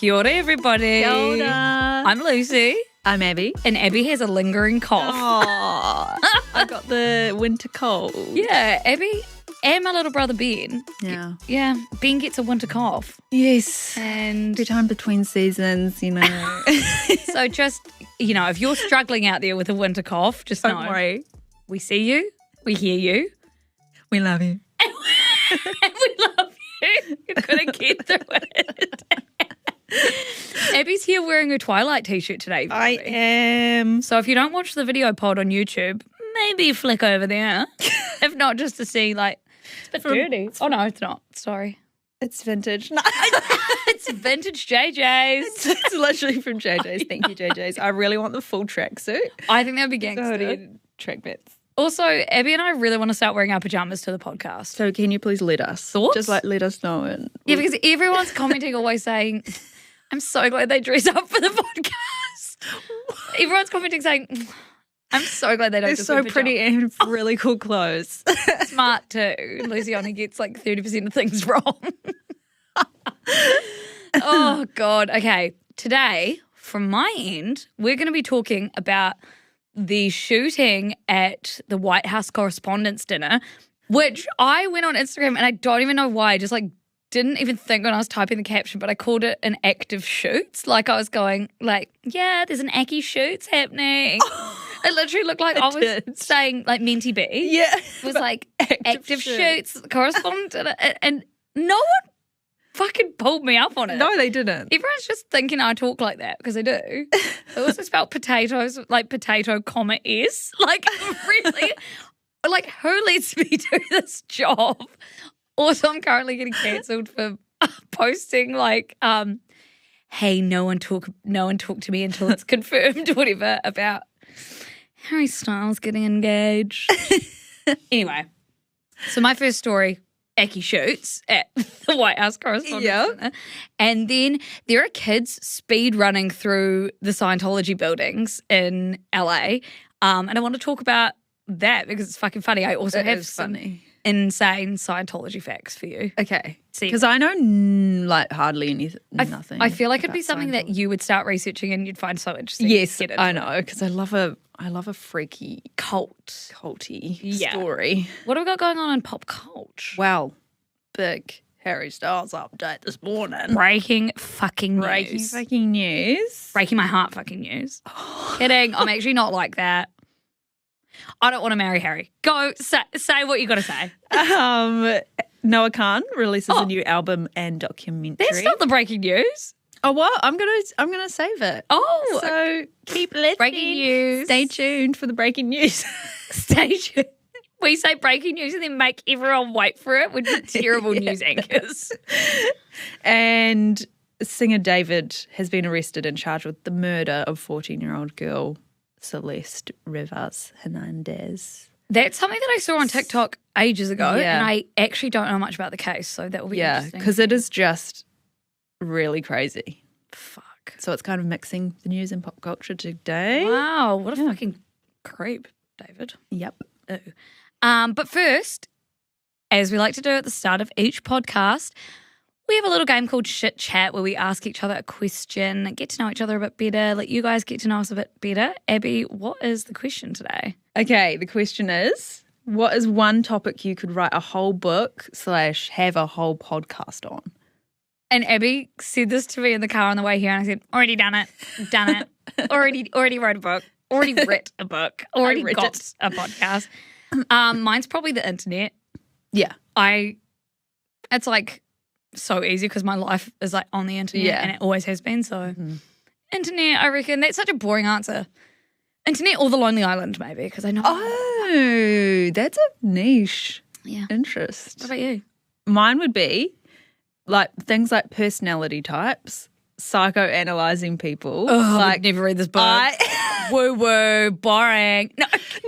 Kia ora, everybody. Kia ora. I'm Lucy. I'm Abby. And Abby has a lingering cough. Oh, I got the winter cold. Yeah, Abby and my little brother Ben. Yeah. Yeah, Ben gets a winter cough. Yes. And Every time between seasons, you know. so just, if you're struggling out there with a winter cough, just Don't know. worry. We see you. We hear you. We love you. And we love you. You're going to get through it. Abby's here wearing a Twilight t-shirt today. I am. So if you don't watch the video pod on YouTube, maybe flick over there. If not, just to see, it's a bit dirty. Oh, no, it's not. Sorry. It's vintage. No. It's vintage JJ's. It's literally from JJ's. Thank you, JJ's. I really want the full tracksuit. I think that would be gangster. Track bits. Also, Abby and I really want to start wearing our pajamas to the podcast. So can you please let us? Thoughts? Just let us know. And Yeah, because everyone's commenting always saying, I'm so glad they dress up for the podcast. Everyone's commenting saying, I'm so glad they don't they're just so wear pretty pajamas. and really cool clothes. Smart too. Lucy only gets 30% of things wrong. Oh, God. Okay. Today, from my end, we're going to be talking about the shooting at the White House Correspondents dinner, which I went on Instagram and I don't even know why. I just didn't even think when I was typing the caption, but I called it an active shoots. I was going yeah, there's an Aki shoots happening. It literally looked like I was saying Minty B. Yeah. It was active shoots correspondent and no one fucking pulled me up on it. No, they didn't. Everyone's just thinking I talk like that because I do. I also spelled potatoes potato, comma, S. Really, who lets me do this job? Also, I'm currently getting cancelled for posting hey, no one talk to me until it's confirmed, whatever, about Harry Styles getting engaged. Anyway, so my first story, Aki shoots at the White House Correspondents dinner. And then there are kids speed running through the Scientology buildings in LA. And I want to talk about that because it's fucking funny. I also have some insane Scientology facts for you. Okay. Because I know hardly anything, nothing. I feel like it'd be something that you would start researching and you'd find so interesting. Yes, I know, because I love a freaky culty story. What have we got going on in pop culture? Well, big Harry Styles update this morning. Breaking fucking news. Breaking my heart fucking news. Kidding. I'm actually not like that. I don't want to marry Harry. Go, say what you got to say. Noah Kahan releases a new album and documentary. That's not the breaking news. Oh, what? I'm gonna save it. Oh, so keep listening. Breaking news. Stay tuned for the breaking news. Stay tuned. We say breaking news and then make everyone wait for it. We're terrible news anchors. And singer David has been arrested and charged with the murder of 14-year-old girl Celeste Rivas Hernandez. That's something that I saw on TikTok ages ago, and I actually don't know much about the case, so that will be interesting. Yeah, because it is just really crazy. Fuck. So it's kind of mixing the news and pop culture today. Wow, what a fucking creep, David. Yep. Ew. But first, as we like to do at the start of each podcast, we have a little game called Shit Chat where we ask each other a question, get to know each other a bit better, let you guys get to know us a bit better. Abby, what is the question today? Okay, the question is, what is one topic you could write a whole book / have a whole podcast on? And Abby said this to me in the car on the way here, and I said, already done it, already wrote a book, already writ a book, already got a podcast. Mine's probably the internet. Yeah. It's so easy because my life is on the internet and it always has been. So internet, I reckon that's such a boring answer. Internet or the Lonely Island maybe because I know. Oh, that's a niche interest. What about you? Mine would be things like personality types, psychoanalyzing people. Oh, I would never read this book. Woo-woo, boring.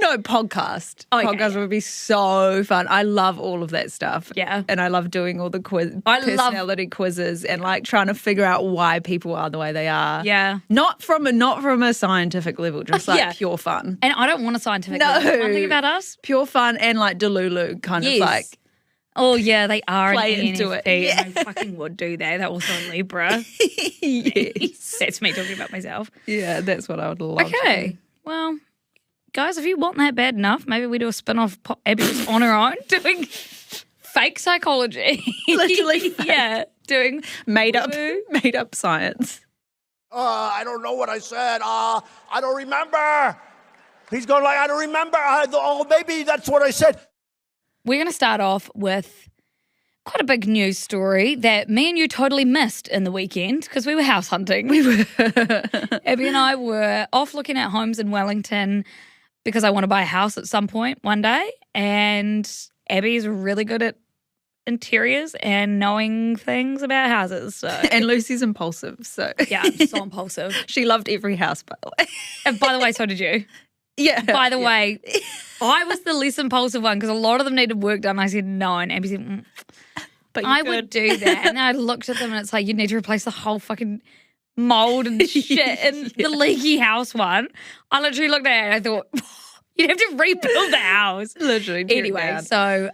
No, podcast. Okay. Podcast would be so fun. I love all of that stuff. Yeah. And I love doing all the personality quizzes and trying to figure out why people are the way they are. Yeah. Not from a scientific level, just pure fun. And I don't want a scientific level. One thing about us. Pure fun and Delulu kind of Oh, yeah, they are Play an into it. ENFP. Yeah. And I fucking would do that. They're also a Libra. Yes. That's me talking about myself. Yeah, that's what I would love to do. Okay, well, guys, if you want that bad enough, maybe we do a spin-off Abby just on her own doing fake psychology. Literally fake. Yeah, doing Made up science. I don't know what I said. I don't remember. He's going like, I don't remember. Maybe that's what I said. We're going to start off with quite a big news story that me and you totally missed in the weekend because we were house hunting. We were. Abby and I were off looking at homes in Wellington because I want to buy a house at some point one day. And Abby's really good at interiors and knowing things about houses. So. And Lucy's impulsive, so. Yeah, I'm so impulsive. She loved every house, by the way. And by the way, so did you. Yeah. By the way, I was the less impulsive one because a lot of them needed work done. I said no, and Abby said, But I would do that. And then I looked at them and it's like, you need to replace the whole fucking mold and shit in the leaky house one. I literally looked at it and I thought, you'd have to rebuild the house. Literally. Anyway, so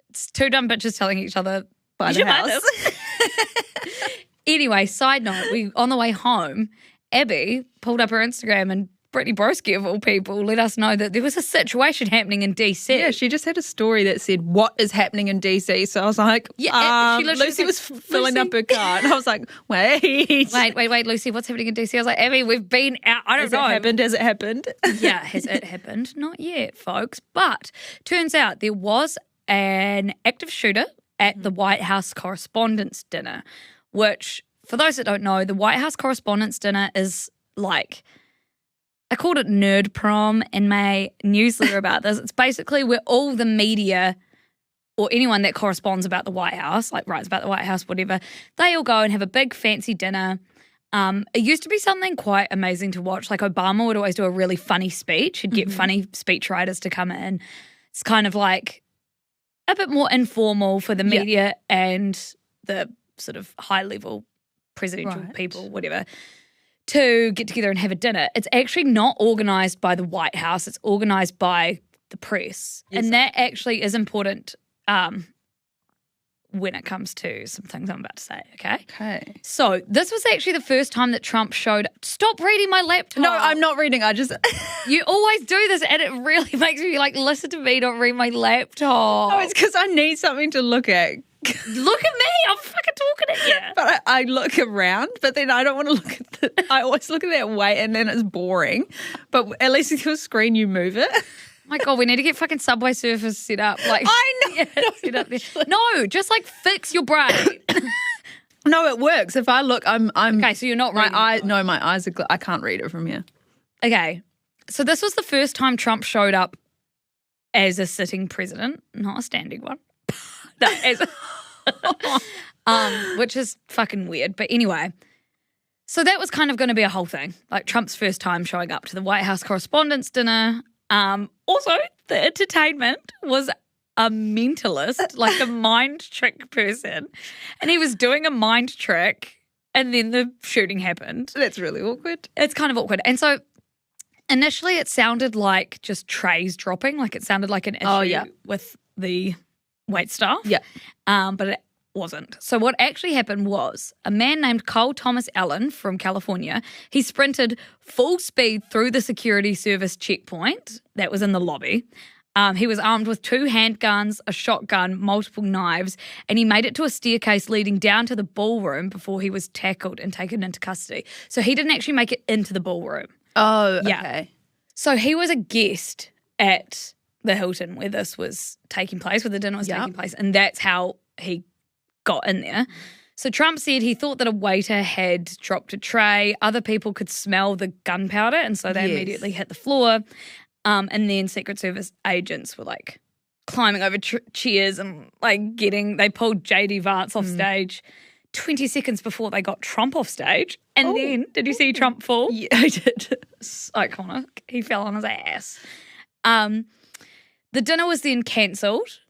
it's two dumb bitches telling each other, Buy you the should buy house. this. Anyway, side note, on the way home, Abby pulled up her Instagram and Brittany Broski, of all people, let us know that there was a situation happening in DC. Yeah, she just had a story that said, what is happening in DC? So I was like, Yeah, she literally Lucy was said, filling Lucy. up her car. And I was like, Wait, Lucy, what's happening in DC? I was like, Abby, we've been out. I don't know. Has it happened? Yeah, has it happened? Not yet, folks. But turns out there was an active shooter at the White House Correspondents' dinner, which, for those that don't know, the White House Correspondents' dinner is like, I called it nerd prom in my newsletter about this. It's basically where all the media or anyone that corresponds about the White House, like writes about the White House, whatever, they all go and have a big fancy dinner. It used to be something quite amazing to watch. Like Obama would always do a really funny speech. He'd get funny speech writers to come in. It's kind of like a bit more informal for the media and the sort of high-level presidential people, whatever, to get together and have a dinner. It's actually not organised by the White House. It's organised by the press. Yes. And that actually is important when it comes to some things I'm about to say, okay? Okay. So this was actually the first time that Trump showed – stop reading my laptop. No, I'm not reading. I just – You always do this and it really makes me like, listen to me, don't read my laptop. No, it's because I need something to look at. Look at me. I'm fucking talking at you. But I look around, but then I don't want to look at I always look at that way and then it's boring. But at least with your screen, you move it. My God, we need to get fucking Subway Surfers set up. Like, I know. Yeah, set up there. No, just like fix your brain. No, it works. If I look, I'm okay, so you're not reading it. No, my eyes are I can't read it from here. Okay. So this was the first time Trump showed up as a sitting president, not a standing one. No, which is fucking weird. But anyway, so that was kind of going to be a whole thing, like Trump's first time showing up to the White House Correspondents' dinner. Also, the entertainment was a mentalist, like a mind trick person. And he was doing a mind trick and then the shooting happened. That's really awkward. It's kind of awkward. And so initially it sounded like just trays dropping, like it sounded like an issue with the waitstaff. Yeah. But it wasn't. So what actually happened was a man named Cole Thomas Allen from California, he sprinted full speed through the security service checkpoint that was in the lobby. He was armed with 2 handguns, a shotgun, multiple knives, and he made it to a staircase leading down to the ballroom before he was tackled and taken into custody. So he didn't actually make it into the ballroom. Oh, Yeah. okay. So he was a guest at the Hilton where this was taking place, where the dinner was taking place, and that's how he got in there. So Trump said he thought that a waiter had dropped a tray. Other people could smell the gunpowder, and so they immediately hit the floor. And then Secret Service agents were like climbing over chairs and like they pulled J.D. Vance off stage 20 seconds before they got Trump off stage. And then, did you see Trump fall? Yeah, I did. It's iconic. He fell on his ass. The dinner was then cancelled,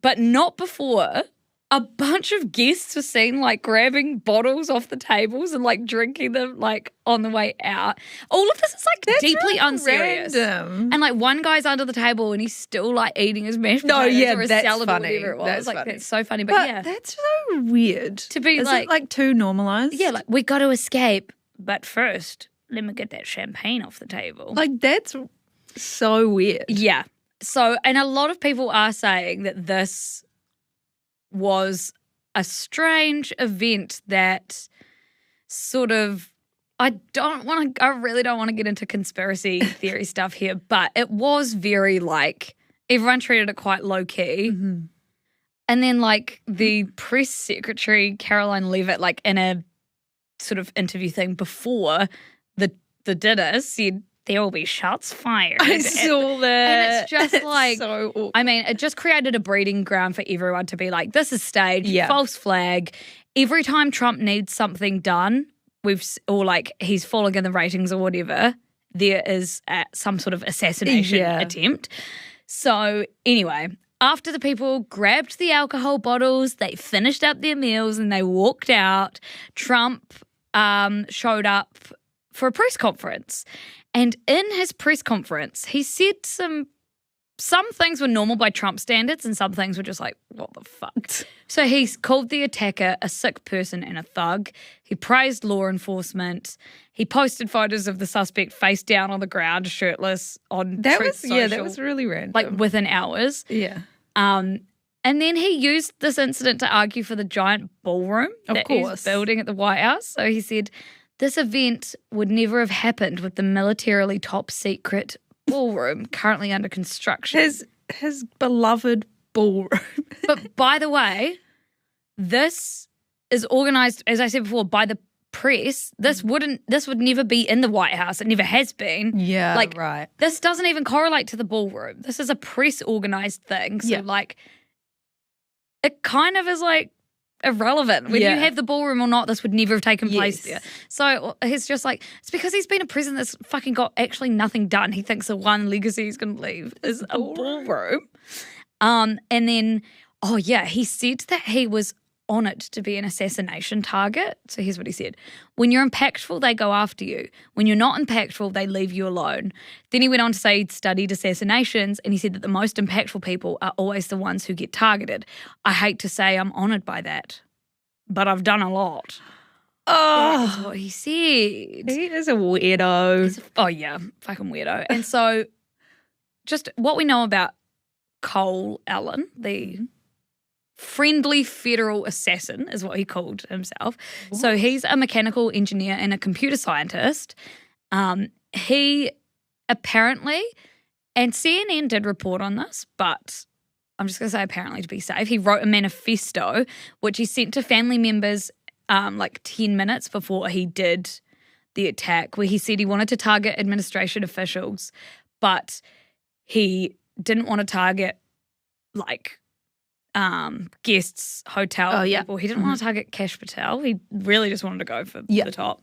but not before a bunch of guests were seen like grabbing bottles off the tables and like drinking them like on the way out. All of this is like That's deeply really unserious. random. And like one guy's under the table and he's still like eating his mashed potatoes or a that's salad funny. or whatever it was. That's like funny. that's so funny. But yeah, that's so weird. to be Is like, it like too normalized? yeah, like we got to escape, but first let me get that champagne off the table. Like that's so weird. Yeah. So, and a lot of people are saying that this was a strange event that sort of, I really don't want to get into conspiracy theory stuff here, but it was very like, everyone treated it quite low key. Mm-hmm. And then like the press secretary, Caroline Leavitt, like in a sort of interview thing before the dinner said, there will be shots fired. I saw that. And it's just like, so awkward. I mean, it just created a breeding ground for everyone to be like, this is staged, Yeah. false flag. Every time Trump needs something done, or like he's falling in the ratings or whatever, there is some sort of assassination attempt. So anyway, after the people grabbed the alcohol bottles, they finished up their meals and they walked out, Trump showed up for a press conference. And in his press conference, he said some things were normal by Trump standards and some things were just like, what the fuck? So he's called the attacker a sick person and a thug. He praised law enforcement. He posted photos of the suspect face down on the ground, shirtless, on Truth Social, that was really random. like within hours. Yeah. And then he used this incident to argue for the giant ballroom that he's building at the White House. So he said, this event would never have happened with the militarily top secret ballroom currently under construction. His beloved ballroom. But by the way, this is organised, as I said before, by the press. This would never be in the White House. It never has been. Yeah, like, right. This doesn't even correlate to the ballroom. This is a press organised thing. So like, it kind of is like irrelevant. Whether you have the ballroom or not, this would never have taken place there. So he's just like, it's because he's been a president that's fucking got actually nothing done. He thinks the one legacy he's going to leave is a ballroom. And then, he said that he was honoured to be an assassination target. So here's what he said. When you're impactful, they go after you. When you're not impactful, they leave you alone. Then he went on to say he'd studied assassinations and he said that the most impactful people are always the ones who get targeted. I hate to say I'm honoured by that, but I've done a lot. Oh, That is what he said. he is a weirdo. Fucking weirdo. And so just what we know about Cole Allen, the friendly federal assassin is what he called himself. What? So he's a mechanical engineer and a computer scientist. He apparently, and CNN did report on this, but I'm just going to say apparently to be safe, he wrote a manifesto which he sent to family members like 10 minutes before he did the attack, where he said he wanted to target administration officials, but he didn't want to target like guests, hotel people. He didn't want to target Kash Patel. He really just wanted to go for the top.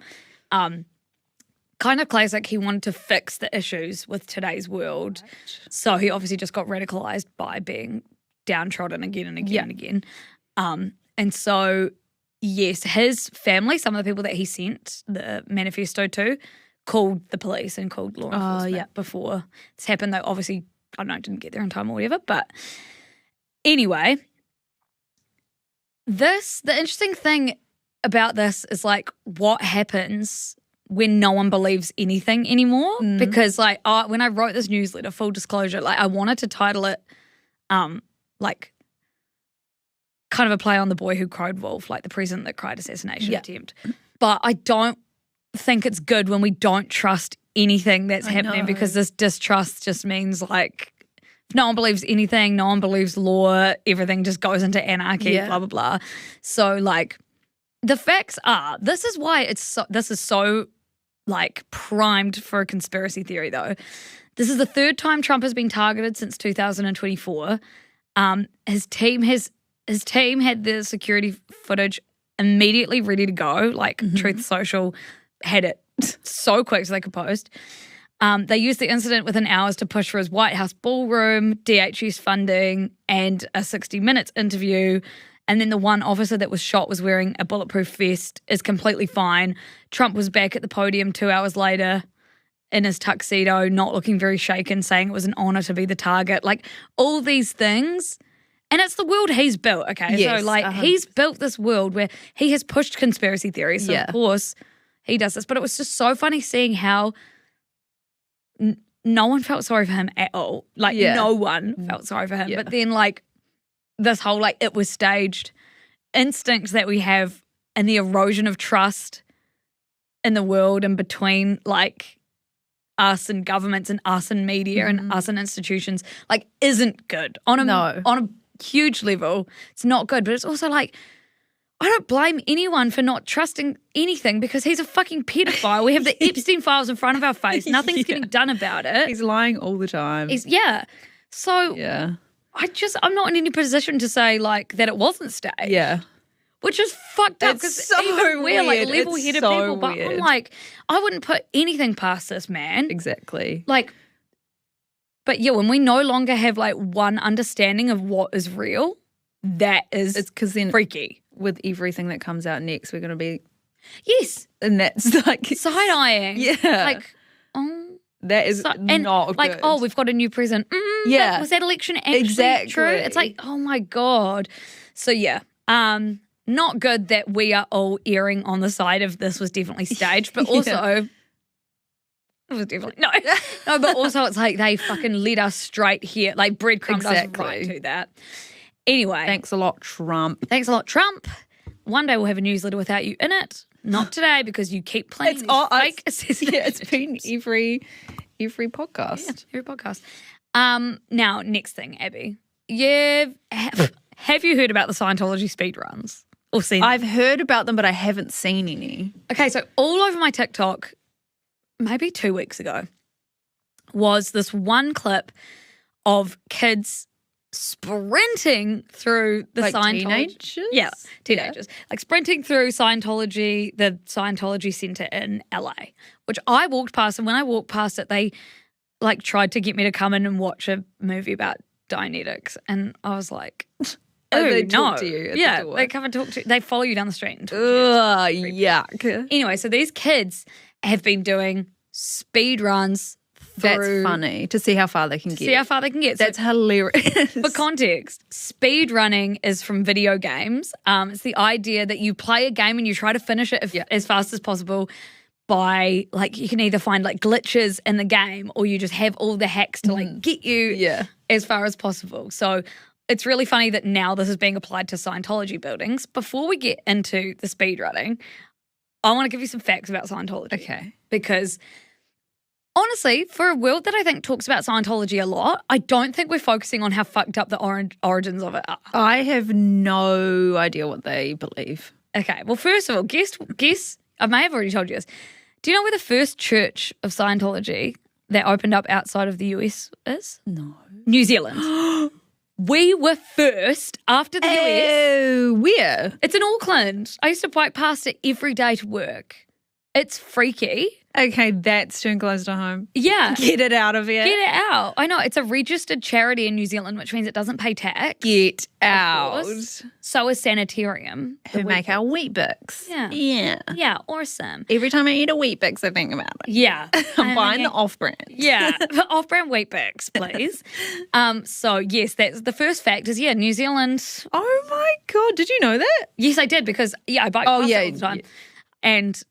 Kind of classic. He wanted to fix the issues with today's world. Right. So he obviously just got radicalized by being downtrodden again and again and again. And so, yes, his family, some of the people that he sent the manifesto to, called the police and called law enforcement before this happened. They obviously, I don't know, didn't get there in time or whatever, but anyway, the interesting thing about this is like what happens when no one believes anything anymore. Because like when I wrote this newsletter, full disclosure, like I wanted to title it like kind of a play on The Boy Who Cried Wolf, like the president that cried assassination attempt. But I don't think it's good when we don't trust anything that's happening, because this distrust just means like no one believes anything, no one believes law, everything just goes into anarchy, blah, blah, blah. So, like, the facts are, this is why this is so, like, primed for a conspiracy theory, though. This is the third time Trump has been targeted since 2024. His team had the security footage immediately ready to go, like Truth Social had it so quick so they could post. They used the incident within hours to push for his White House ballroom, DHS funding, and a 60 Minutes interview. And then the one officer that was shot was wearing a bulletproof vest, is completely fine. Trump was back at the podium 2 hours later in his tuxedo, not looking very shaken, saying it was an honor to be the target. Like, all these things. And it's the world he's built, okay? Yes, so, like, he's built this world where he has pushed conspiracy theories. So, of course, he does this. But it was just so funny seeing how no one felt sorry for him at all. Like, no one felt sorry for him. Yeah. But then, like, this whole, like, it was staged instinct that we have and the erosion of trust in the world and between, like, us and governments and us and media and us and institutions, like, isn't good on a huge level. It's not good, but it's also like, I don't blame anyone for not trusting anything because he's a fucking pedophile. We have the Epstein files in front of our face. Nothing's getting done about it. He's lying all the time. So I'm not in any position to say, like, that it wasn't staged. Yeah. Which is fucked up because so even we're like weird. level-headed It's so people. But weird. I'm like, I wouldn't put anything past this man. Exactly. Like, but yeah, when we no longer have like one understanding of what is real, that is It's because then freaky. with everything that comes out next, we're going to be, Yes. and that's like, Side-eyeing. Yeah. Like, that is and not like, good. oh, we've got a new president. Yeah. Was that election actually Exactly. true? It's like, oh my God. So yeah, not good that we are all erring on the side of this was definitely staged, but also it was definitely no, but also it's like they fucking led us straight here, like breadcrumbed us right to that. Anyway, Thanks a lot, Trump. thanks a lot, Trump. One day we'll have a newsletter without you in it. Not today because you keep playing these fake assessment. Yeah, it's been every podcast. Yeah, every podcast. Now, next thing, Abby. Yeah, have you heard about the Scientology speedruns? Or seen them? I've heard about them, but I haven't seen any. Okay, so all over my TikTok, maybe 2 weeks ago, was this one clip of kids sprinting through the Like Scientology. teenagers? Yeah, teenagers. Like sprinting through Scientology, the Scientology Centre in LA, which I walked past, and when I walked past it, they like tried to get me to come in and watch a movie about Dianetics, and I was like, Oh, they no. talk to you at the door. They come and talk to. They follow you down the street and talk to Ugh, you. yuck. Anyway, so these kids have been doing speed runs That's through funny to see how far they can get. see how far they can get. So That's hilarious. for context, speed running is from video games. It's the idea that you play a game and you try to finish it as fast as possible by, like, you can either find like glitches in the game or you just have all the hacks to like get you as far as possible. So it's really funny that now this is being applied to Scientology buildings. Before we get into the speed running, I want to give you some facts about Scientology. Okay. Because honestly, for a world that I think talks about Scientology a lot, I don't think we're focusing on how fucked up the origins of it are. I have no idea what they believe. Okay, well, first of all, guess, I may have already told you this. Do you know where the first church of Scientology that opened up outside of the US is? No. New Zealand. We were first after the US. Oh, where? It's in Auckland. I used to bike past it every day to work. It's freaky. Okay, that's too close to home. Yeah. Get it out of here. Get it out. I know. It's a registered charity in New Zealand, which means it doesn't pay tax. Get Of out. course. So is Sanitarium. Who make our Weet-Bix. Yeah. Yeah. Yeah, awesome. Every time I eat a Weet-Bix, I think about it. Yeah. I'm buying the off-brand. Yeah, off-brand Weet-Bix, please. So yes, that's the first fact is New Zealand. Oh my God, did you know that? Yes, I did because I bike past it all the time, yeah. and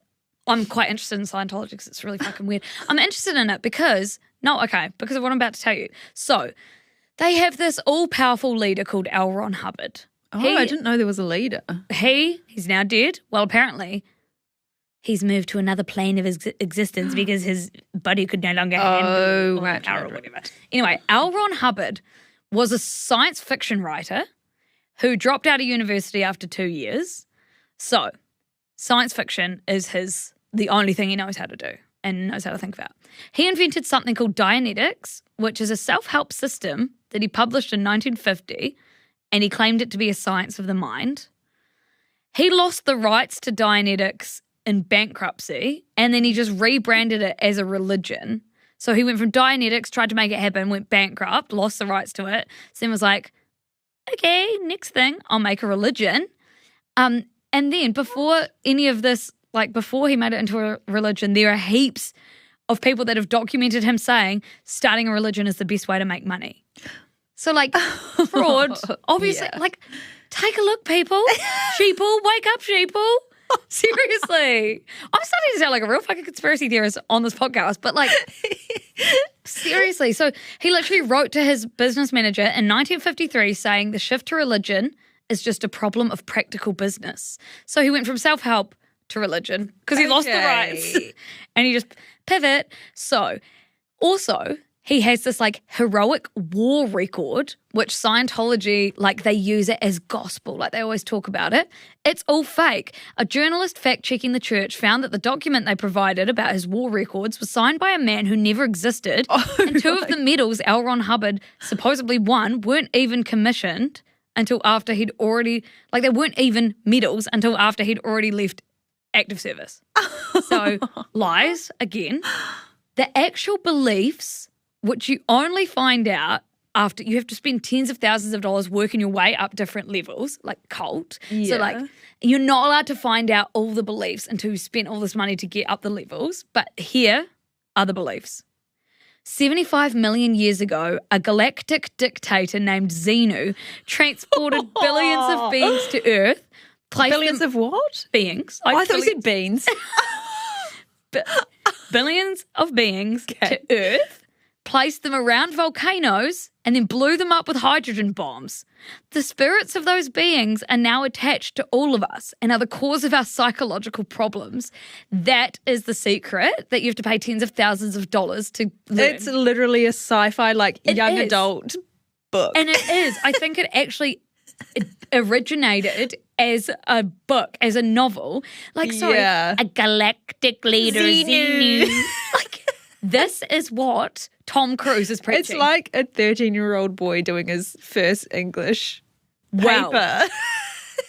I'm quite interested in Scientology because it's really fucking weird. I'm interested in it because of what I'm about to tell you. So they have this all-powerful leader called L. Ron Hubbard. Oh, I didn't know there was a leader. He's now dead. Well, apparently he's moved to another plane of existence because his body could no longer handle all the power or whatever. Anyway, L. Ron Hubbard was a science fiction writer who dropped out of university after 2 years. So science fiction is the only thing he knows how to do and knows how to think about. He invented something called Dianetics, which is a self-help system that he published in 1950, and he claimed it to be a science of the mind. He lost the rights to Dianetics in bankruptcy, and then he just rebranded it as a religion. So he went from Dianetics, tried to make it happen, went bankrupt, lost the rights to it, so then was like, okay, next thing, I'll make a religion. And then before any of this, like before he made it into a religion, there are heaps of people that have documented him saying starting a religion is the best way to make money. So like fraud, obviously, like take a look, people. Sheeple, wake up, sheeple. Seriously. I'm starting to sound like a real fucking conspiracy theorist on this podcast, but like seriously. So he literally wrote to his business manager in 1953 saying the shift to religion is just a problem of practical business. So he went from self-help to religion because he lost the rights and he just pivot. So also he has this like heroic war record, which Scientology, like they use it as gospel, like they always talk about it. It's all fake. A journalist fact-checking the church found that the document they provided about his war records was signed by a man who never existed, and two of the medals L. Ron Hubbard supposedly won weren't even commissioned until after he'd already, like they weren't even medals until after he'd already left active service. So lies, again. The actual beliefs, which you only find out after you have to spend tens of thousands of dollars working your way up different levels, like cult. So like you're not allowed to find out all the beliefs until you spent all this money to get up the levels. But here are the beliefs. 75 million years ago, a galactic dictator named Xenu transported billions of beings to Earth. Billions of what? Beings. I thought you said beans. Billions of beings to Earth, placed them around volcanoes, and then blew them up with hydrogen bombs. The spirits of those beings are now attached to all of us and are the cause of our psychological problems. That is the secret that you have to pay tens of thousands of dollars to learn. It's literally a sci-fi, like young adult book. And it is. I think it actually originated as a book, as a novel. Like, sorry, a galactic leader, Xenu. Like, this is what Tom Cruise is preaching. It's like a 13-year-old boy doing his first English paper.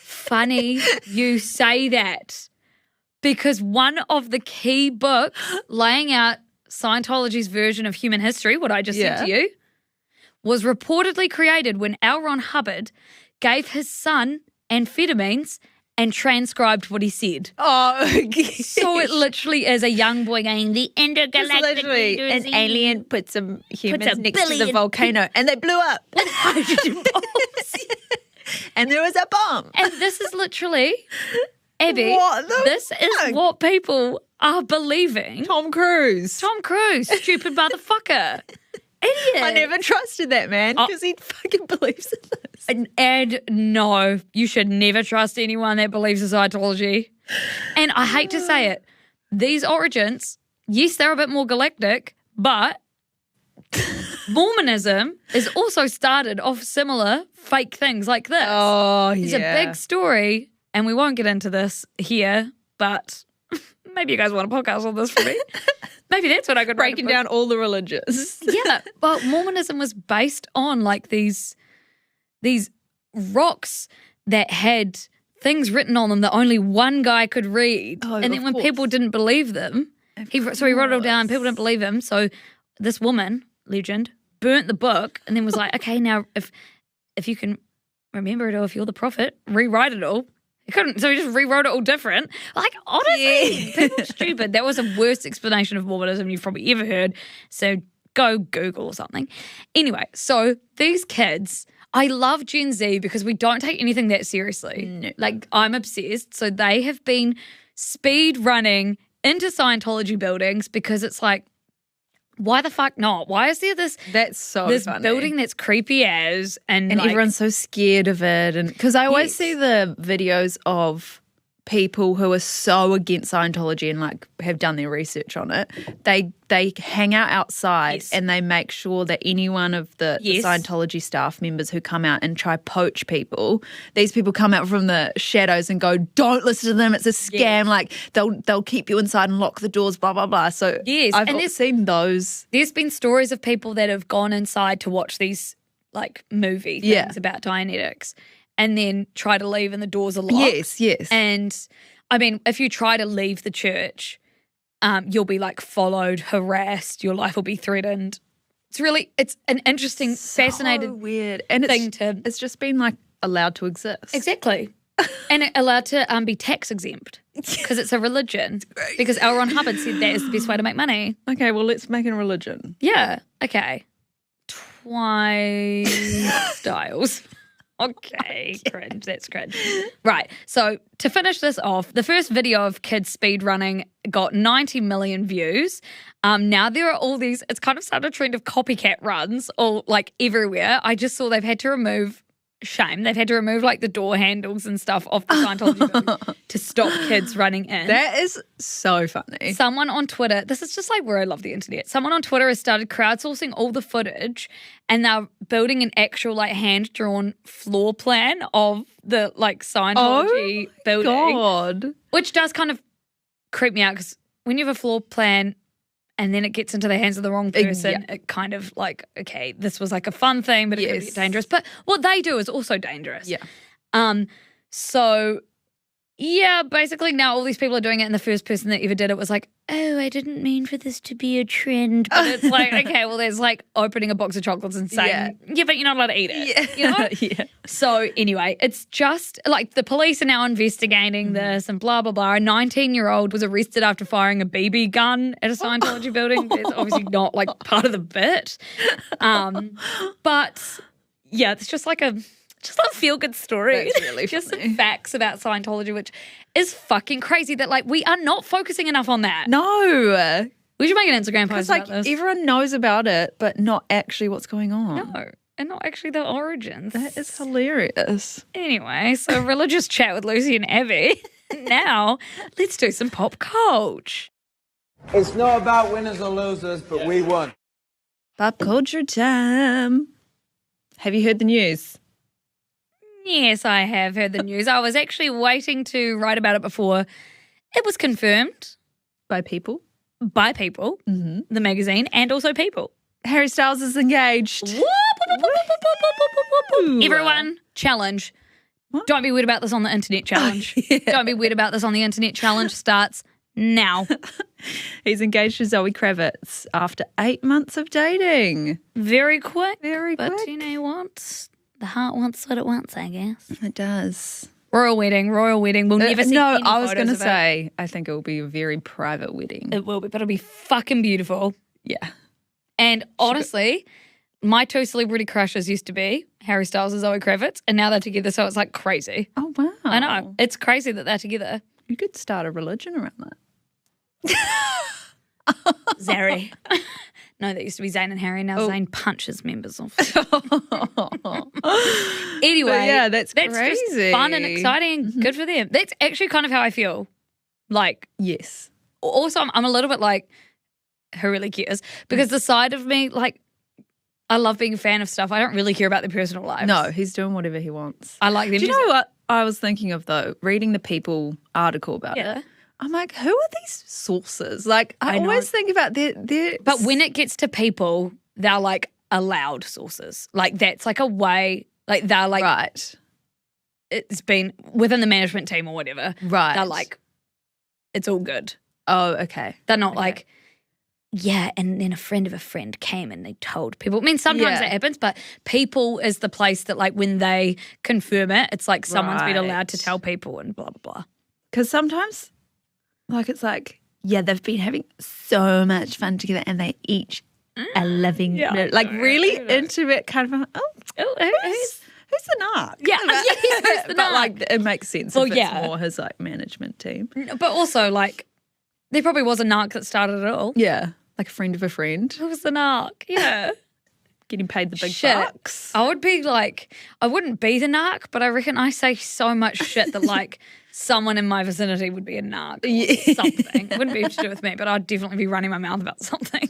Funny you say that, because one of the key books laying out Scientology's version of human history, what I just said to you, was reportedly created when L. Ron Hubbard gave his son amphetamines and transcribed what he said. Oh, okay. So it literally is a young boy going, the intergalactic leader is an alien put some humans next to the billion volcano and they blew up. with hydrogen bombs. And there was a bomb. And this is literally, Abby, What the this fuck? is what people are believing. Tom Cruise. Tom Cruise, stupid motherfucker. Idiot. I never trusted that man because he fucking believes in this. And no, you should never trust anyone that believes in Scientology. And I hate to say it, these origins, yes, they're a bit more galactic, but Mormonism is also started off similar fake things like this. Oh, It's a big story, and we won't get into this here, but maybe you guys want a podcast on this for me. Maybe that's what I could Breaking down all the religions. Yeah, well, Mormonism was based on like these rocks that had things written on them that only one guy could read. Oh, and then when people didn't believe them, he wrote it all down. People didn't believe him. So this woman, legend, burnt the book and then was like, okay, now if you can remember it or if you're the prophet, rewrite it all. He couldn't, so he just rewrote it all different. Like, honestly, people are stupid. That was the worst explanation of Mormonism you've probably ever heard. So go Google or something. Anyway, so these kids, I love Gen Z because we don't take anything that seriously. No. Like, I'm obsessed. So they have been speed running into Scientology buildings because it's like, why the fuck not? Why is there this funny. building that's creepy as and like, everyone's so scared of it? And because I always see the videos of people who are so against Scientology and like have done their research on it. They hang out outside and they make sure that any one of the Scientology staff members who come out and try poach people, these people come out from the shadows and go, don't listen to them, it's a scam. Like they'll keep you inside and lock the doors, blah blah blah. So I've seen those. There's been stories of people that have gone inside to watch these like movie things about Dianetics and then try to leave and the doors are locked. Yes. And I mean, if you try to leave the church, you'll be like followed, harassed, your life will be threatened. it's an interesting, fascinating weird and it's just been like allowed to exist. Exactly. And allowed to be tax exempt because it's a religion. Because L. Ron Hubbard said that is the best way to make money. Okay, well, let's make it a religion. Yeah. Okay. Twice Styles. Okay, cringe. That's cringe. Right. So to finish this off, the first video of kids speed running got 90 million views. Now there are all these. It's kind of started a trend of copycat runs all like everywhere. I just saw they've had to remove. Shame. They've had to remove like the door handles and stuff off the Scientology building to stop kids running in. That is so funny. Someone on Twitter, this is just like where I love the internet. Someone on Twitter has started crowdsourcing all the footage and they're building an actual like hand-drawn floor plan of the like Scientology building. God. Which does kind of creep me out because when you have a floor plan and then it gets into the hands of the wrong person, it kind of like, okay, this was like a fun thing, but it could be dangerous. But what they do is also dangerous. Yeah. So, yeah, basically now all these people are doing it and the first person that ever did it was like, oh, I didn't mean for this to be a trend. But it's like, okay, well, there's like opening a box of chocolates and saying, yeah but you're not allowed to eat it. You know? Yeah. So anyway, it's just like the police are now investigating this and blah, blah, blah. A 19-year-old was arrested after firing a BB gun at a Scientology building. It's obviously not like part of the bit. But yeah, it's just like a feel-good story. That's really just funny. some facts about Scientology, which is fucking crazy that like we are not focusing enough on that. No. We should make an Instagram post Like about this. everyone knows about it, but not actually what's going on. No, and not actually the origins. That is hilarious. Anyway, so religious chat with Lucy and Abby. Now, let's do some pop culture. It's not about winners or losers, but we won. Pop culture time. Have you heard the news? Yes, I have heard the news. I was actually waiting to write about it before it was confirmed By people? by People, the magazine, and also People. Harry Styles is engaged. Everyone, challenge. What? Don't be weird about this on the internet challenge. Don't be weird about this on the internet challenge starts now. He's engaged to Zoë Kravitz after 8 months of dating. Very quick. Very But quick. you know what? The heart wants what it wants, I guess. It does. Royal wedding. We'll never see No, any I was photos going to of it. say, I think it will be a very private wedding. It will be, but it'll be fucking beautiful. Yeah. And honestly, my two celebrity crushes used to be Harry Styles and Zoë Kravitz, and now they're together, so it's like crazy. Oh, wow. I know. It's crazy that they're together. You could start a religion around that. Zary. No, that used to be Zayn and Harry. Now Zayn punches members off. Anyway, But yeah, that's just crazy. fun and exciting. Good for them. That's actually kind of how I feel. Like, Yes. also, I'm a little bit like, who really cares? Because the side of me, like, I love being a fan of stuff. I don't really care about their personal lives. No, he's doing whatever he wants. I like them. Do you know what I was thinking of, though? Reading the People article about Yeah. it. I'm like, who are these sources? Like, I know. always think about their But when it gets to People, they're like allowed sources. Like, that's like a way, like, they're like, right. it's been within the management team or whatever. Right. They're like, it's all good. Oh, okay. They're not like, yeah, and then a friend of a friend came and they told people. I mean, sometimes Yeah. that happens, but People is the place that, like, when they confirm it, it's like someone's been allowed to Right. tell people and blah, blah, blah. Because sometimes, like, it's like, yeah, they've been having so much fun together and they each are living, like, really intimate kind of, who's the narc? Yeah, who's the But, narc? like, it makes sense Well, if yeah. it's more his, like, management team. But also, like, there probably was a narc that started it all. Yeah. Like a friend of a friend. Who was the narc? Yeah. Getting paid the big Shit. bucks. I would be like, I wouldn't be the narc, but I reckon I say so much shit that, like, someone in my vicinity would be a narc or something. It wouldn't be to do with me, but I'd definitely be running my mouth about something.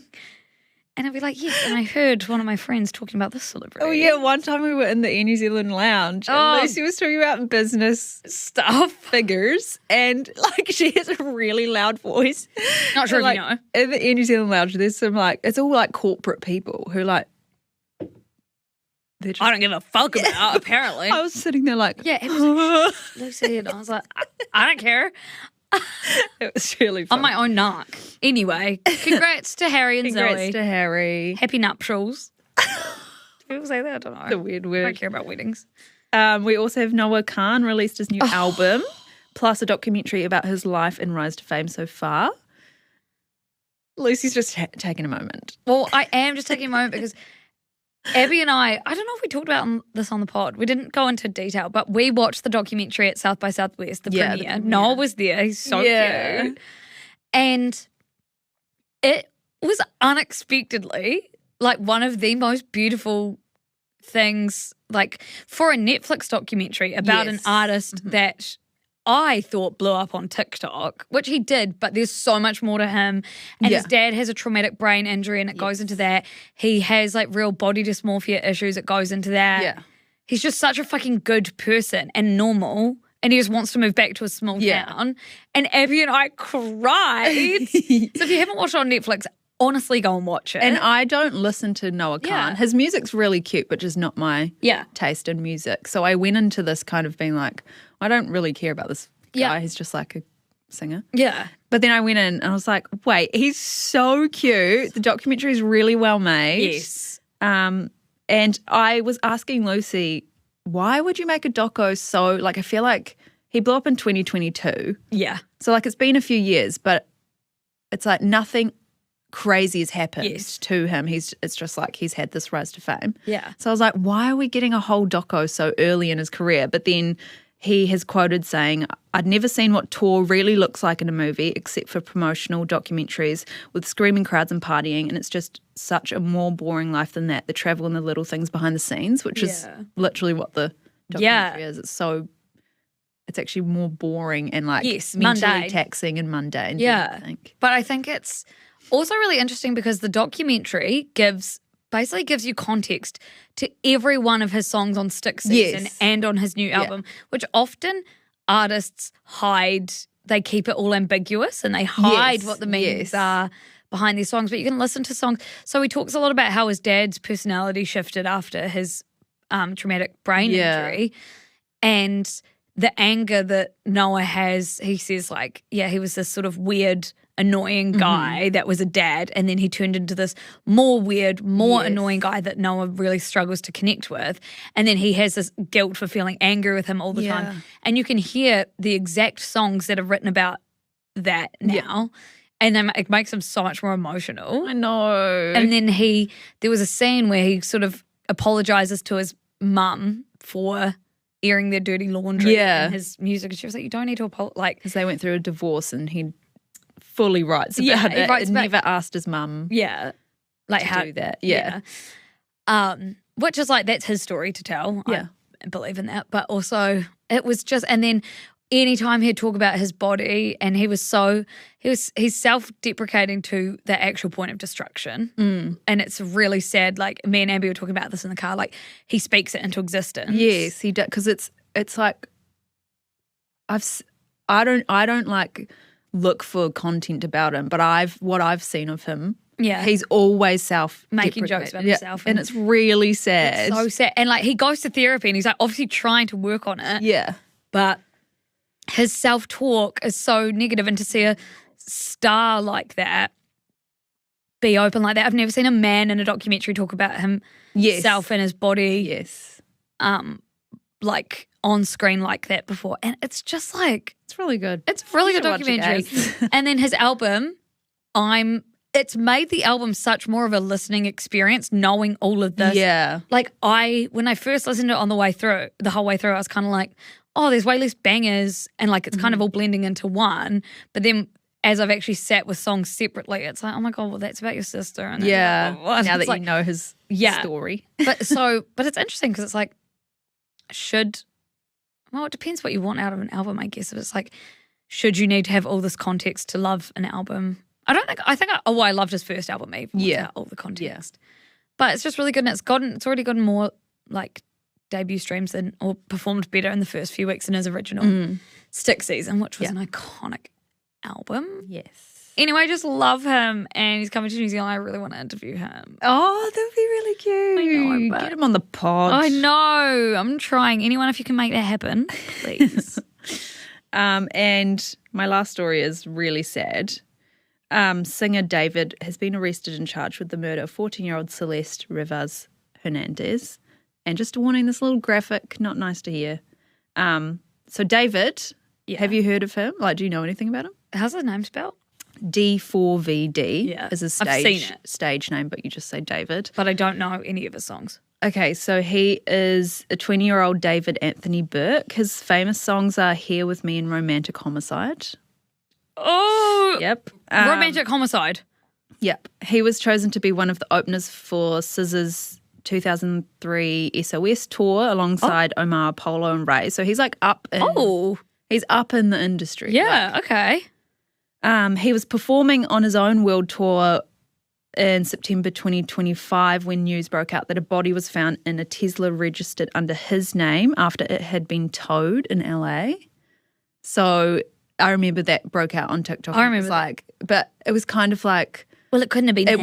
And I'd be like, yes, and I heard one of my friends talking about this celebrity. Oh, yeah. One time we were in the Air New Zealand lounge and Lucy was talking about business Stuff. figures and, like, she has a really loud voice. Not sure And, if you like, know. in the Air New Zealand lounge, there's some, like, it's all, like, corporate people who, like, they're just, I don't give a fuck about it, apparently. I was sitting there like, Yeah, it was like, Lucy, and I was like, I don't care. It was really fun. On my own narc. Anyway, congrats to Harry and Congrats Zoe. to Harry. Happy nuptials. Do people say that? I don't know. It's a weird I word. don't care about weddings. We also have Noah Kahan released his new album, plus a documentary about his life and rise to fame so far. Lucy's just taking a moment. Well, I am just taking a moment because Abby and I don't know if we talked about this on the pod. We didn't go into detail, but we watched the documentary at South by Southwest, the premiere. Noah was there. He's so cute. And it was unexpectedly like one of the most beautiful things, like for a Netflix documentary about an artist that I thought blew up on TikTok, which he did, but there's so much more to him. And his dad has a traumatic brain injury and it goes into that. He has like real body dysmorphia issues. It goes into that. Yeah. He's just such a fucking good person and normal. And he just wants to move back to a small town. And Abby and I cried. So if you haven't watched it on Netflix, honestly go and watch it. And I don't listen to Noah Kahan. His music's really cute, but just not my taste in music. So I went into this kind of being like, I don't really care about this guy. He's just like a singer. Yeah. But then I went in and I was like, wait, he's so cute. The documentary is really well made. Yes. And I was asking Lucy, why would you make a doco so, like, I feel like he blew up in 2022. Yeah. So, like, it's been a few years, but it's like nothing crazy has happened to him. It's just like he's had this rise to fame. Yeah. So I was like, why are we getting a whole doco so early in his career? But then he has quoted saying, I'd never seen what tour really looks like in a movie except for promotional documentaries with screaming crowds and partying, and it's just such a more boring life than that, the travel and the little things behind the scenes, which is literally what the documentary is. It's actually more boring and like mentally mundane. taxing and mundane. Yeah. I think. But I think it's also really interesting because the documentary basically gives you context to every one of his songs on Stick Season and on his new album, which often artists hide. They keep it all ambiguous and they hide what the meanings are behind these songs. But you can listen to songs. So he talks a lot about how his dad's personality shifted after his traumatic brain injury, and the anger that Noah has. He says like, he was this sort of weird, annoying guy that was a dad, and then he turned into this more weird, more annoying guy that Noah really struggles to connect with, and then he has this guilt for feeling angry with him all the time, and you can hear the exact songs that are written about that now, and then it makes him so much more emotional. I know. And then there was a scene where he sort of apologizes to his mum for airing their dirty laundry in his music, and she was like, you don't need to apologize, like, because they went through a divorce and he fully writes about it. He never asked his mum like how to do that. Which is like, that's his story to tell. I believe in that. But also it was just, and then anytime he'd talk about his body, and he's self-deprecating to the actual point of destruction. And it's really sad. Like, me and Abby were talking about this in the car, like he speaks it into existence. Yes, he does, because it's like I don't like look for content about him, but what I've seen of him, he's always making jokes about himself, and it's really sad. It's so sad. And like, he goes to therapy and he's like obviously trying to work on it. But his self-talk is so negative, and to see a star like that be open like that. I've never seen a man in a documentary talk about himself and his body like on screen like that before. And it's just like, it's really good. It's a really good documentary. And then his album, it's made the album such more of a listening experience, knowing all of this. Yeah. Like when I first listened to it the whole way through, I was kind of like, oh, there's way less bangers, and like it's kind of all blending into one. But then as I've actually sat with songs separately, it's like, oh my God, well, that's about your sister. And now that like, you know his story. But it's interesting because it's like, it depends what you want out of an album, I guess. But it's like, should you need to have all this context to love an album? I loved his first album even without all the context. But it's just really good, and it's already gotten more like debut streams or performed better in the first few weeks than his original Stick Season, which was an iconic album. Yes. Anyway, I just love him, and he's coming to New Zealand. I really want to interview him. Oh, that would be really cute. I know, but get him on the pod. I know. I'm trying. Anyone, if you can make that happen, please. And my last story is really sad. Singer David has been arrested and charged with the murder of 14-year-old Celeste Rivas Hernandez. And just a warning, this little graphic, not nice to hear. So David, have you heard of him? Like, do you know anything about him? How's his name spelled? D4VD is his I've seen it. stage name, but you just say David. But I don't know any of his songs. Okay, so he is a 20-year-old David Anthony Burke. His famous songs are Here With Me and Romantic Homicide. Oh! Yep. Romantic Homicide. Yep. He was chosen to be one of the openers for SZA's 2003 SOS tour alongside Omar, Apollo and Ray. So he's like up in he's up in the industry. Yeah, okay. He was performing on his own world tour in September 2025 when news broke out that a body was found in a Tesla registered under his name after it had been towed in LA. So I remember that broke out on TikTok. I remember but it was kind of like, well, it couldn't have been him.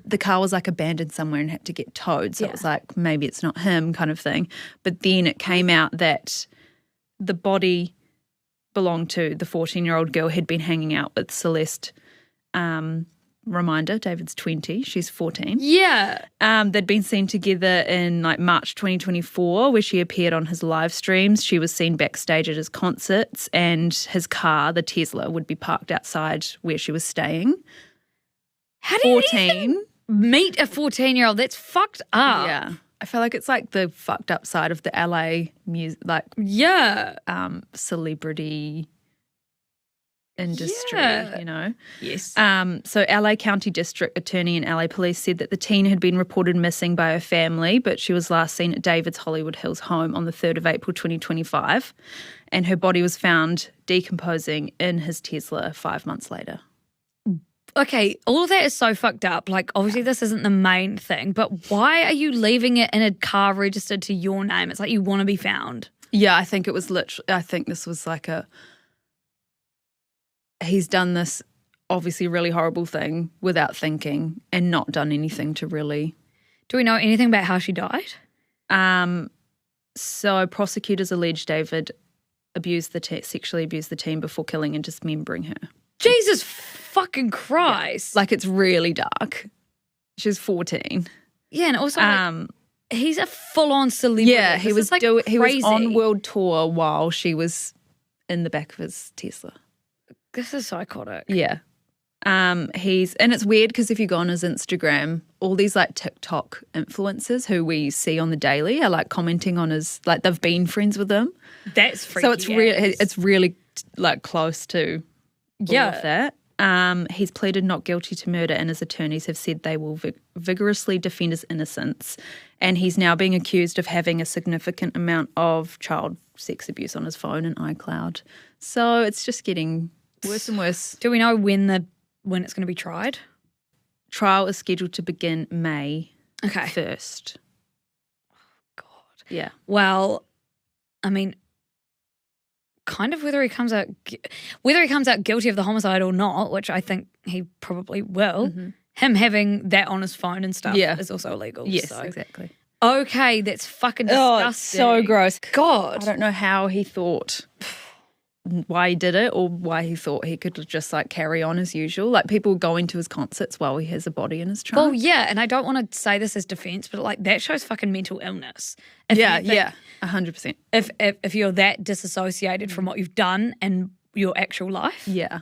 The car was like abandoned somewhere and had to get towed. So it was like, maybe it's not him kind of thing. But then it came out that the body belonged to the 14-year-old girl who'd been hanging out with Celeste. Reminder, David's 20, she's 14. Yeah. They'd been seen together in like March 2024 where she appeared on his live streams. She was seen backstage at his concerts and his car, the Tesla, would be parked outside where she was staying. How do you even meet a 14-year-old? That's fucked up. Yeah. I feel like it's like the fucked up side of the LA music, like celebrity industry, you know? Yes. So LA County District Attorney and LA Police said that the teen had been reported missing by her family, but she was last seen at David's Hollywood Hills home on the 3rd of April 2025, and her body was found decomposing in his Tesla 5 months later. Okay, all of that is so fucked up. Like, obviously this isn't the main thing, but why are you leaving it in a car registered to your name? It's like you want to be found. Yeah, I think it was I think this was like he's done this obviously really horrible thing without thinking and not done anything to really. Do we know anything about how she died? So prosecutors allege David sexually abused the teen before killing and dismembering her. Jesus fucking Christ. Like, it's really dark. She's 14. Yeah, and also he's a full-on celebrity. Yeah, he was on world tour while she was in the back of his Tesla. This is psychotic. Yeah. And it's weird because if you go on his Instagram, all these like TikTok influencers who we see on the daily are like commenting on his, like they've been friends with him. That's freaky. So it's really like close to all of that. He's pleaded not guilty to murder and his attorneys have said they will vigorously defend his innocence, and he's now being accused of having a significant amount of child sex abuse on his phone and iCloud. So it's just getting worse and worse. Do we know when it's going to be tried? Trial is scheduled to begin May 1st. Oh, God. Yeah. Well, I mean, kind of whether he comes out guilty of the homicide or not, which I think he probably will, him having that on his phone and stuff is also illegal. Yes, so. exactly. Okay, that's fucking disgusting. Oh, it's so gross. God. I don't know how he thought, why he did it, or why he thought he could just like carry on as usual. Like, people going to his concerts while he has a body in his trunk. Well, yeah, and I don't want to say this as defense, but like that shows fucking mental illness. 100%. If you're that disassociated from what you've done and your actual life. Yeah.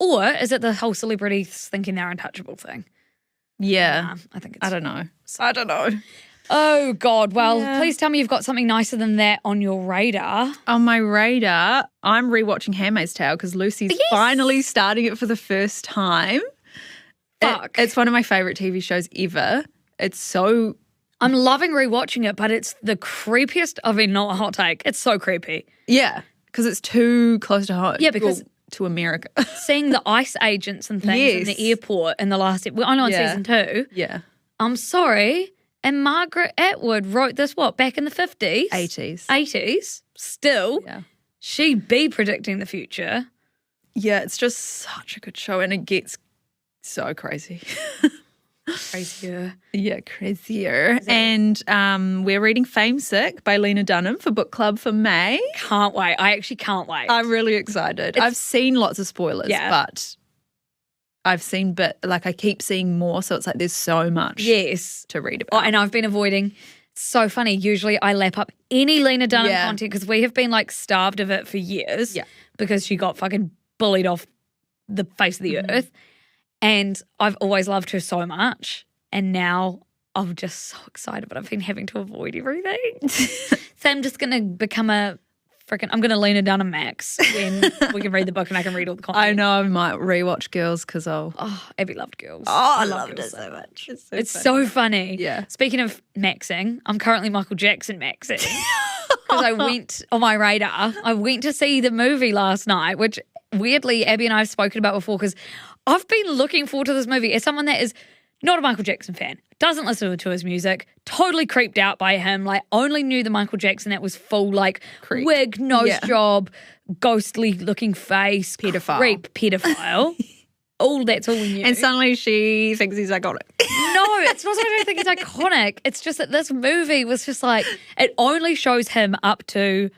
Or is it the whole celebrities thinking they're untouchable thing? Yeah. I think it's... I don't know. Oh, God. Well, please tell me you've got something nicer than that on your radar. On my radar, I'm rewatching Handmaid's Tale because Lucy's finally starting it for the first time. Fuck. It's one of my favourite TV shows ever. It's so... I'm loving rewatching it, but it's the creepiest. I mean, not a hot take. It's so creepy. Yeah, because it's too close to home. Yeah, because... to America. Seeing the ICE agents and things in the airport in the last... I know in season 2. Yeah. I'm sorry... And Margaret Atwood wrote this, back in the 50s? 80s. Still. Yeah. She'd be predicting the future. Yeah, it's just such a good show and it gets so crazy. Crazier. Yeah, crazier. And we're reading Fame Sick by Lena Dunham for book club for May. Can't wait. I actually can't wait. I'm really excited. I've seen lots of spoilers, but I've seen, I keep seeing more. So it's like there's so much to read about. Oh, and I've been avoiding. So funny. Usually I lap up any Lena Dunham content because we have been like starved of it for years because she got fucking bullied off the face of the earth. And I've always loved her so much. And now I'm just so excited, but I've been having to avoid everything. So I'm just going to become I'm going to Lena Dunham Max when we can read the book and I can read all the content. I know I might rewatch Girls because Abby loved Girls. Oh, I loved it so much. It's so funny. Yeah. Speaking of maxing, I'm currently Michael Jackson maxing. Because I went on my radar. I went to see the movie last night, which weirdly Abby and I have spoken about before because I've been looking forward to this movie as someone that is not a Michael Jackson fan, doesn't listen to his music, totally creeped out by him, like only knew the Michael Jackson that was full like wig, nose job, ghostly looking face, pedophile. That's all we knew. And suddenly she thinks he's iconic. No, it's not that I don't think he's iconic. It's just that this movie was just like, it only shows him up to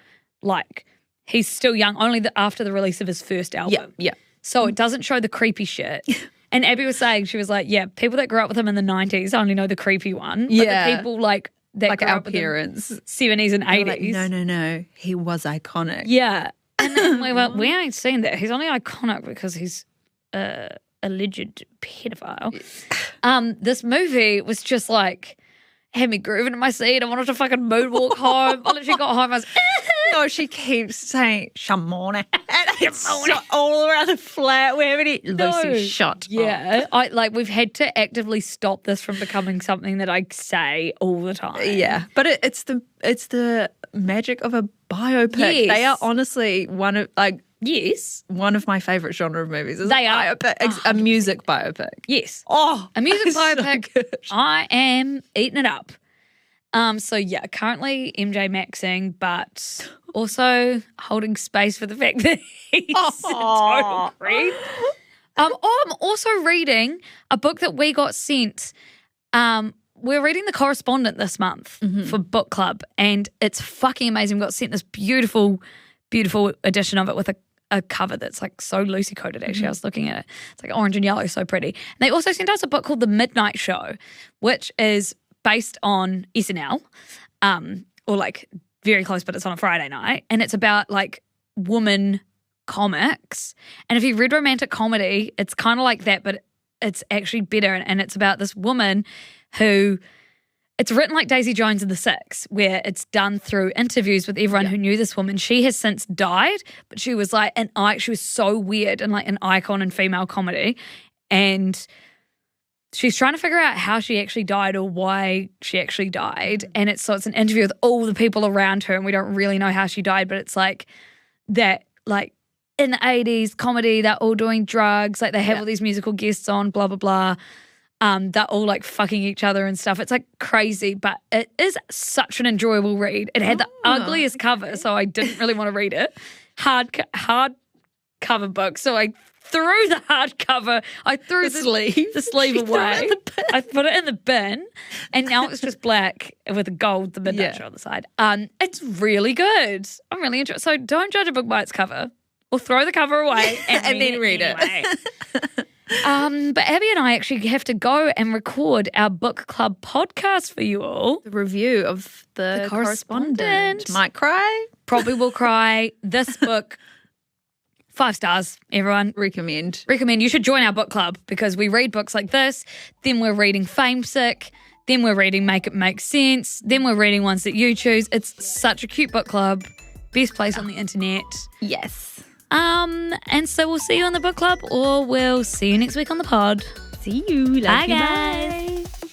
like, he's still young, only after the release of his first album. Yeah. So it doesn't show the creepy shit. And Abby was saying, she was like, yeah, people that grew up with him in the 90s only know the creepy one. But the people like that like grew our up parents. with 70s and 80s. Like, no. He was iconic. Yeah. And then we went, we ain't seen that. He's only iconic because he's alleged pedophile. This movie was just like, had me grooving in my seat. I wanted to fucking moonwalk home. I literally got home. I was, no, she keeps saying, Shamona. And it's all around the flat. We're having it. Lucy, shut up. We've had to actively stop this from becoming something that I say all the time. Yeah. But it's the magic of a biopic. Yes. They are honestly one of my favourite genre of movies. They are. A music biopic. Yes. Oh, a music biopic. So I am eating it up. Currently MJ maxing, but also holding space for the fact that he's a total creep. I'm also reading a book that we got sent. We're reading The Correspondent this month for book club, and it's fucking amazing. We got sent this beautiful, beautiful edition of it with a cover that's like so loosey coated. Actually, I was looking at it. It's like orange and yellow, so pretty. And they also sent us a book called The Midnight Show, which is based on SNL, or like very close, but it's on a Friday night, and it's about like woman comics. And if you've read romantic comedy, it's kind of like that, but it's actually better. And it's about this woman who, it's written like Daisy Jones and the Six, where it's done through interviews with everyone who knew this woman. She has since died, but she was like she was so weird and like an icon in female comedy. And she's trying to figure out how she actually died or why she actually died. And it's an interview with all the people around her, and we don't really know how she died, but it's like that, like in the 80s comedy, they're all doing drugs, like they have all these musical guests on, blah, blah, blah. They're all like fucking each other and stuff. It's like crazy, but it is such an enjoyable read. It had the ugliest cover, so I didn't really want to read it. Hard cover book, so I threw the hardcover. I threw the sleeve away. I put it in the bin, and now it's just black with a gold, the midnight show on the side. It's really good. I'm really interested. So don't judge a book by its cover, or throw the cover away and then read it. But Abby and I actually have to go and record our book club podcast for you all. The review of the correspondent. Might cry. Probably will cry. This book, 5 stars, everyone. Recommend. You should join our book club because we read books like this, then we're reading Fame Sick, then we're reading Make It Make Sense, then we're reading ones that you choose. It's such a cute book club. Best place on the internet. Yes. And so we'll see you on the book club, or we'll see you next week on the pod. See you. Bye, guys.